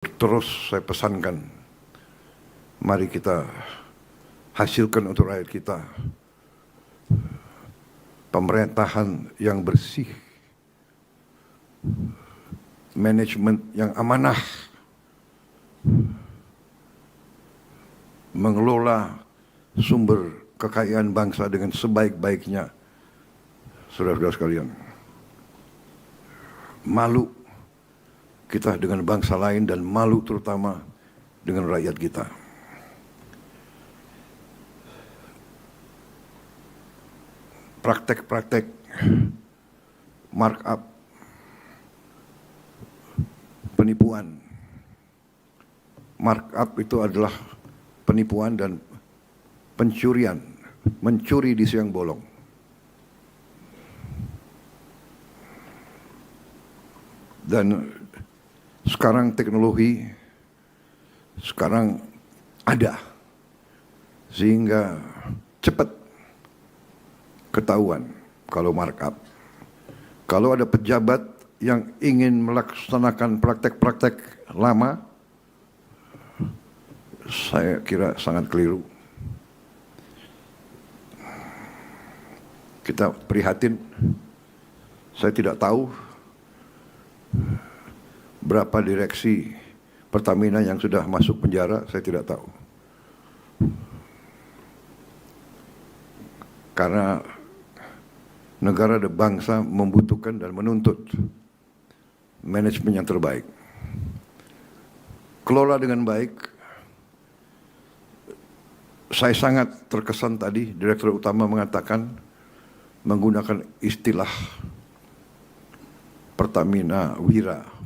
Terus saya pesankan, mari kita hasilkan untuk rakyat kita pemerintahan yang bersih, manajemen yang amanah, mengelola sumber kekayaan bangsa dengan sebaik-baiknya. Saudara-saudara sekalian, malu kita dengan bangsa lain dan malu terutama dengan rakyat kita. Praktek-praktek markup, penipuan. Markup itu adalah penipuan dan pencurian, mencuri di siang bolong. Dan sekarang teknologi ada, sehingga cepat ketahuan kalau markup. Kalau ada pejabat yang ingin melaksanakan praktek-praktek lama, saya kira sangat keliru. Kita prihatin. Saya tidak tahu berapa direksi Pertamina yang sudah masuk penjara, saya tidak tahu. Karena negara dan bangsa membutuhkan dan menuntut manajemen yang terbaik. Kelola dengan baik. Saya sangat terkesan tadi Direktur Utama mengatakan, menggunakan istilah Pertamina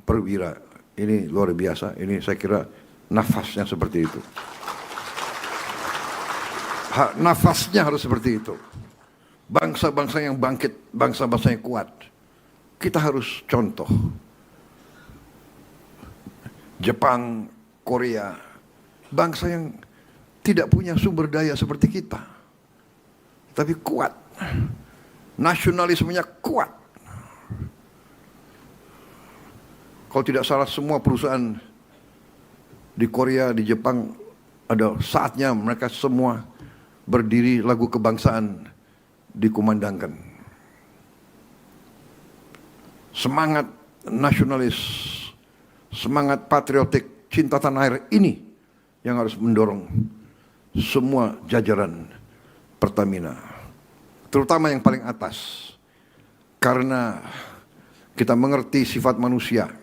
Perwira. Ini luar biasa, ini saya kira nafasnya seperti itu. Nafasnya harus seperti itu. Bangsa-bangsa yang bangkit, bangsa-bangsa yang kuat, kita harus contoh. Jepang, Korea, bangsa yang tidak punya sumber daya seperti kita, tapi kuat, nasionalismenya kuat. Kalau tidak salah semua perusahaan di Korea, di Jepang, ada saatnya mereka semua berdiri lagu kebangsaan dikumandangkan. Semangat nasionalis, semangat patriotik, cinta tanah air ini yang harus mendorong semua jajaran Pertamina, terutama yang paling atas, karena kita mengerti sifat manusia.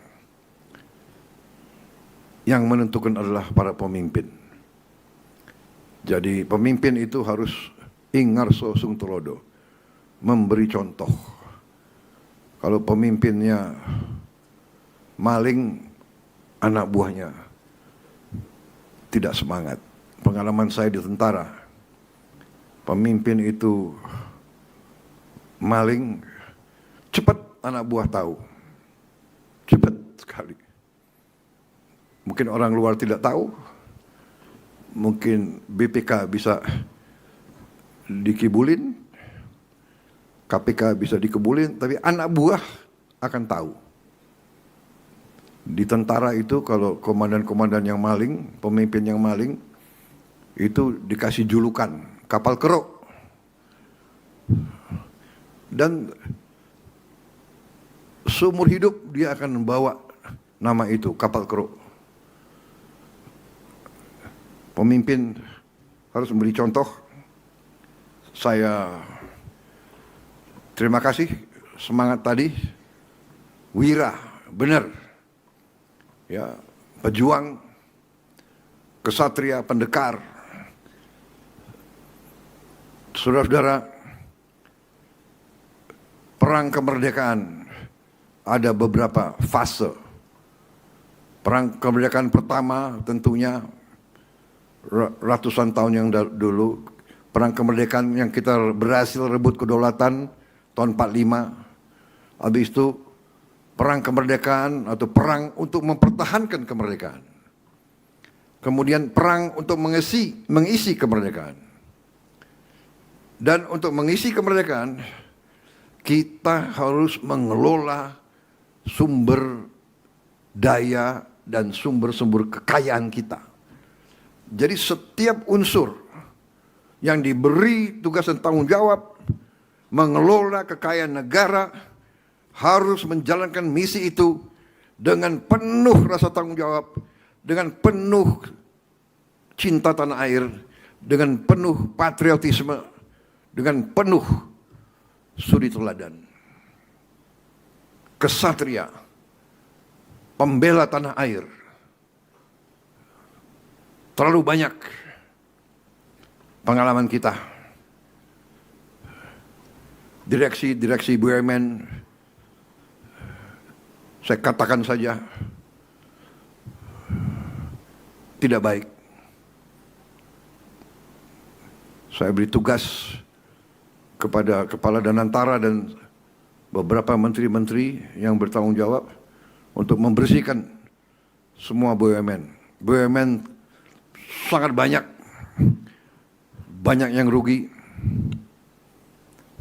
Yang menentukan adalah para pemimpin. Jadi pemimpin itu harus ingarso sung tulodo, memberi contoh. Kalau pemimpinnya maling, anak buahnya tidak semangat. Pengalaman saya di tentara, pemimpin itu maling, cepat anak buah tahu, cepat sekali. Mungkin orang luar tidak tahu, mungkin BPK bisa dikibulin, KPK bisa dikibulin, tapi anak buah akan tahu. Di tentara itu kalau komandan-komandan yang maling, pemimpin yang maling, itu dikasih julukan kapal keruk. Dan seumur hidup dia akan membawa nama itu, kapal keruk. Pemimpin harus memberi contoh. Saya terima kasih semangat tadi. Wira, benar. Ya, pejuang, kesatria, pendekar. Saudara-saudara, perang kemerdekaan ada beberapa fase. Perang kemerdekaan pertama tentunya ratusan tahun yang dulu, perang kemerdekaan yang kita berhasil rebut kedaulatan tahun 45. Habis itu perang kemerdekaan atau perang untuk mempertahankan kemerdekaan. Kemudian perang untuk mengisi kemerdekaan. Dan untuk mengisi kemerdekaan, kita harus mengelola sumber daya dan sumber-sumber kekayaan kita. Jadi setiap unsur yang diberi tugas dan tanggung jawab mengelola kekayaan negara harus menjalankan misi itu dengan penuh rasa tanggung jawab, dengan penuh cinta tanah air, dengan penuh patriotisme, dengan penuh suri teladan. Kesatria, pembela tanah air. Terlalu banyak pengalaman kita. Direksi BUMN, saya katakan saja, tidak baik. Saya beri tugas kepada Kepala Danantara dan beberapa menteri-menteri yang bertanggung jawab untuk membersihkan semua BUMN. BUMN sangat banyak yang rugi.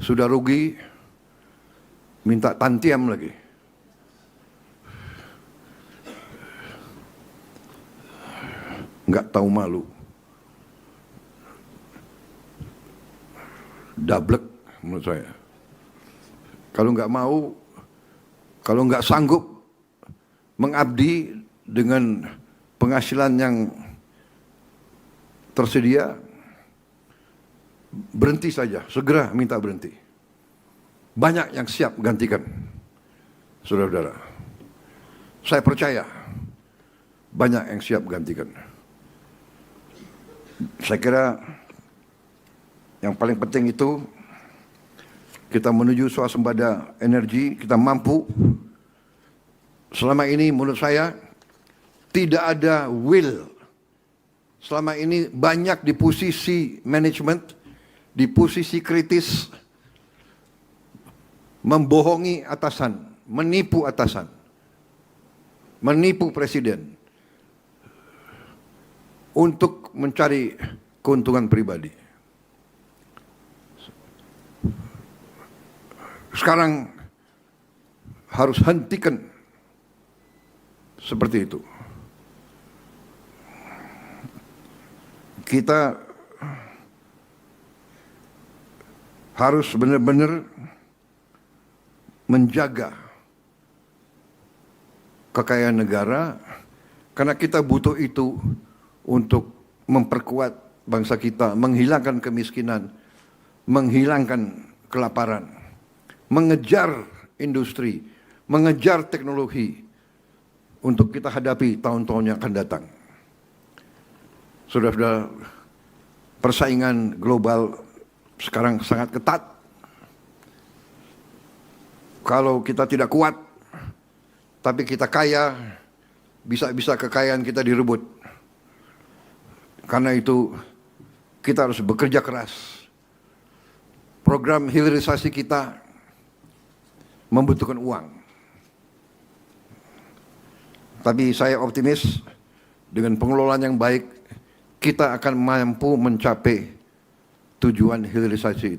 Sudah rugi, minta tantiam lagi. Nggak tahu malu. Dablek menurut saya. Kalau nggak mau, kalau nggak sanggup mengabdi dengan penghasilan yang tersedia, berhenti saja, segera minta berhenti. Banyak yang siap gantikan, saudara-saudara. Saya percaya banyak yang siap gantikan. Saya kira yang paling penting itu kita menuju swasembada energi, kita mampu. Selama ini menurut saya tidak ada will. Selama ini banyak di posisi manajemen, di posisi kritis, membohongi atasan, menipu atasan, menipu presiden untuk mencari keuntungan pribadi. Sekarang harus hentikan seperti itu. Kita harus benar-benar menjaga kekayaan negara, karena kita butuh itu untuk memperkuat bangsa kita, menghilangkan kemiskinan, menghilangkan kelaparan, mengejar industri, mengejar teknologi untuk kita hadapi tahun-tahun yang akan datang. Saudara-saudara, persaingan global sekarang sangat ketat. Kalau kita tidak kuat, tapi kita kaya, bisa-bisa kekayaan kita direbut. Karena itu kita harus bekerja keras. Program hilirisasi kita membutuhkan uang. Tapi saya optimis dengan pengelolaan yang baik, kita akan mampu mencapai tujuan hilirisasi itu.